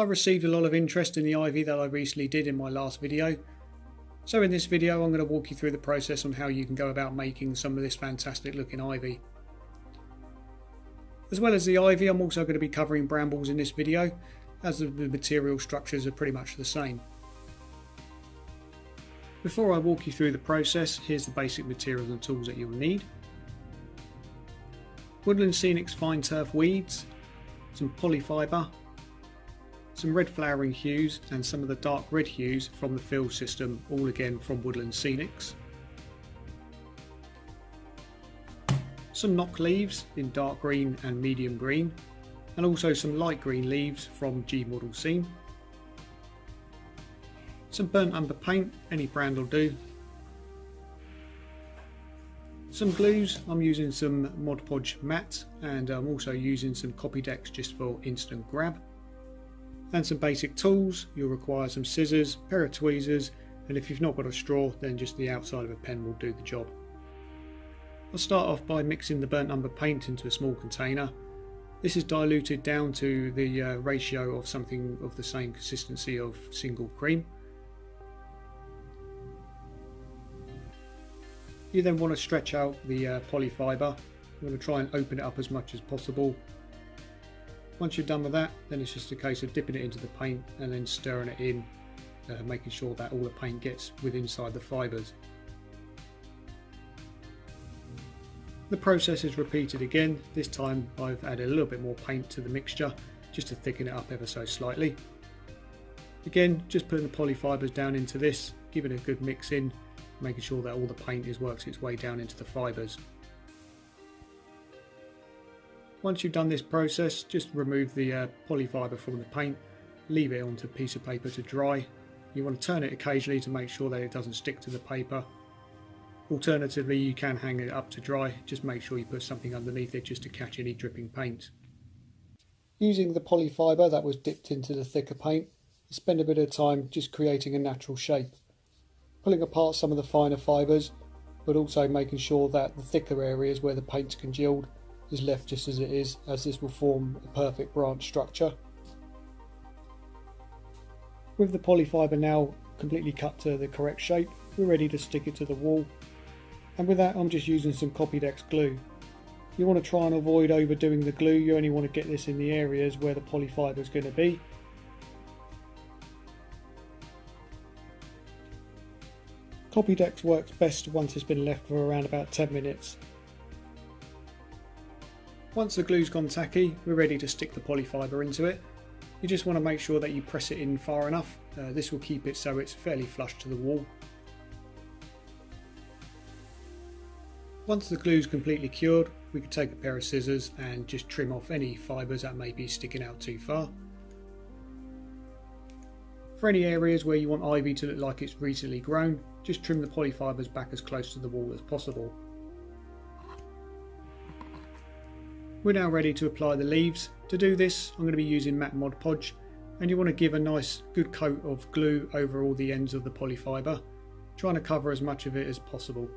I received a lot of interest in the ivy that I recently did in my last video. So in this video I'm going to walk you through the process on how you can go about making some of this fantastic looking ivy. As well as the ivy, I'm also going to be covering brambles in this video, as the material structures are pretty much the same. Before I walk you through the process, here's the basic materials and tools that you'll need. Woodland Scenics fine turf weeds, some polyfibre, some red flowering hues and some of the dark red hues from the fill system, all again from Woodland Scenics. Some knock leaves in dark green and medium green, and also some light green leaves from G Model Scene. Some burnt umber paint, any brand will do. Some glues, I'm using some Mod Podge matte, and I'm also using some Copydex just for instant grab. And some basic tools, you'll require some scissors, pair of tweezers, and if you've not got a straw then just the outside of a pen will do the job. I'll start off by mixing the burnt umber paint into a small container. This is diluted down to the ratio of something of the same consistency of single cream. You then want to stretch out the polyfibre. You want to try and open it up as much as possible. Once you're done with that, then it's just a case of dipping it into the paint and then stirring it in, making sure that all the paint gets inside the fibres. The process is repeated again. This time I've added a little bit more paint to the mixture just to thicken it up ever so slightly. Again, just putting the polyfibres down into this, giving it a good mix in, making sure that all the paint works its way down into the fibres. Once you've done this process, just remove the polyfibre from the paint, leave it onto a piece of paper to dry. You want to turn it occasionally to make sure that it doesn't stick to the paper. Alternatively, you can hang it up to dry, just make sure you put something underneath it just to catch any dripping paint. Using the polyfibre that was dipped into the thicker paint, you spend a bit of time just creating a natural shape. Pulling apart some of the finer fibres, but also making sure that the thicker areas where the paint's congealed is left just as it is, as this will form a perfect branch structure. With the polyfibre now completely cut to the correct shape, we're ready to stick it to the wall. And with that, I'm just using some Copydex glue. You want to try and avoid overdoing the glue, you only want to get this in the areas where the polyfibre is going to be. Copydex works best once it's been left for around about 10 minutes. Once the glue's gone tacky, we're ready to stick the polyfibre into it. You just want to make sure that you press it in far enough. This will keep it so it's fairly flush to the wall. Once the glue's completely cured, we can take a pair of scissors and just trim off any fibres that may be sticking out too far. For any areas where you want ivy to look like it's recently grown, just trim the polyfibres back as close to the wall as possible. We're now ready to apply the leaves. To do this, I'm going to be using matte Mod Podge, and you want to give a nice good coat of glue over all the ends of the polyfibre, trying to cover as much of it as possible.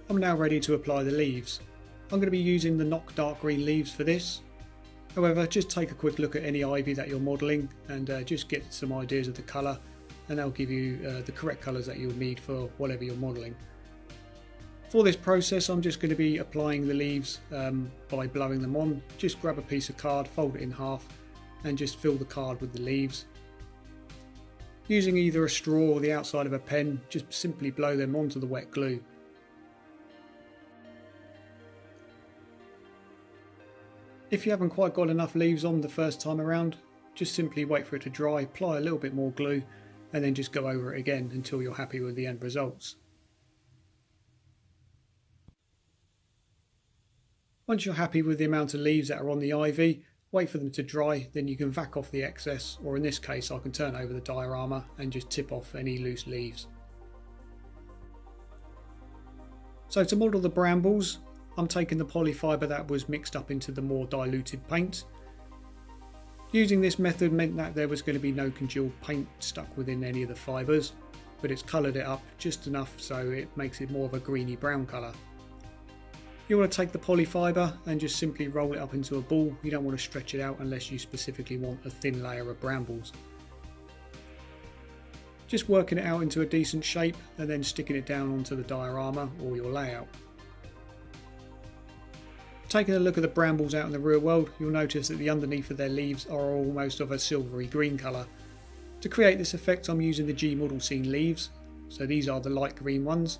I'm now ready to apply the leaves. I'm going to be using the Knock dark green leaves for this. However, just take a quick look at any ivy that you're modelling and just get some ideas of the colour, and that'll give you the correct colours that you'll need for whatever you're modelling. For this process, I'm just going to be applying the leaves by blowing them on. Just grab a piece of card, fold it in half and just fill the card with the leaves. Using either a straw or the outside of a pen, just simply blow them onto the wet glue. If you haven't quite got enough leaves on the first time around, just simply wait for it to dry, apply a little bit more glue and then just go over it again until you're happy with the end results. Once you're happy with the amount of leaves that are on the ivy, wait for them to dry, then you can vac off the excess, or in this case I can turn over the diorama and just tip off any loose leaves. So to model the brambles, I'm taking the polyfibre that was mixed up into the more diluted paint. Using this method meant that there was going to be no congealed paint stuck within any of the fibres. but it's coloured it up just enough so it makes it more of a greeny brown colour. You want to take the polyfibre and just simply roll it up into a ball. You don't want to stretch it out unless you specifically want a thin layer of brambles. Just working it out into a decent shape and then sticking it down onto the diorama or your layout. Taking a look at the brambles out in the real world, you'll notice that the underneath of their leaves are almost of a silvery green colour. To create this effect I'm using the G model scene leaves, so these are the light green ones.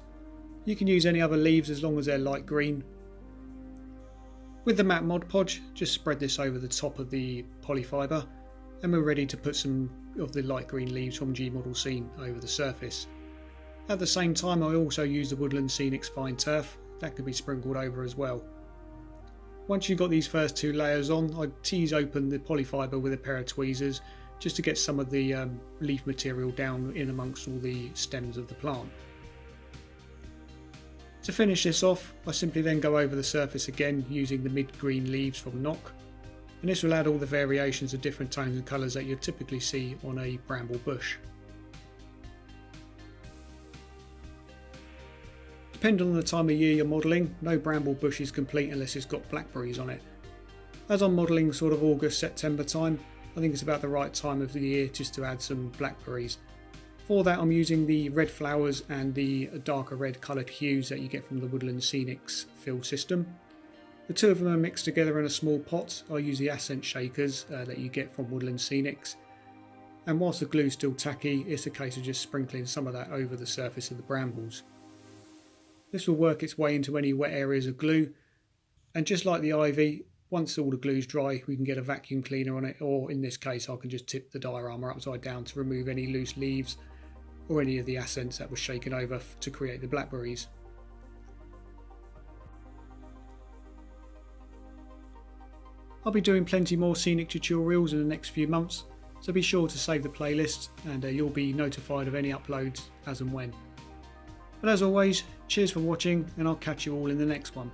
You can use any other leaves as long as they're light green. With the matte Mod Podge, just spread this over the top of the polyfibre and we're ready to put some of the light green leaves from G model scene over the surface. At the same time I also use the Woodland Scenics fine turf, that can be sprinkled over as well. Once you've got these first two layers on, I tease open the polyfibre with a pair of tweezers just to get some of the leaf material down in amongst all the stems of the plant. To finish this off, I simply then go over the surface again using the mid-green leaves from Nock, and this will add all the variations of different tones and colours that you'll typically see on a bramble bush. Depending on the time of year you're modelling, no bramble bush is complete unless it's got blackberries on it. As I'm modelling sort of August, September time, I think it's about the right time of the year just to add some blackberries. For that I'm using the red flowers and the darker red coloured hues that you get from the Woodland Scenics fill system. The two of them are mixed together in a small pot. I use the accent shakers that you get from Woodland Scenics. And whilst the glue's still tacky, it's a case of just sprinkling some of that over the surface of the brambles. This will work its way into any wet areas of glue, and just like the ivy, once all the glue's dry we can get a vacuum cleaner on it, or in this case I can just tip the diorama upside down to remove any loose leaves or any of the accents that was shaken over to create the blackberries. I'll be doing plenty more scenic tutorials in the next few months, so be sure to save the playlist and you'll be notified of any uploads as and when. But as always, cheers for watching and I'll catch you all in the next one.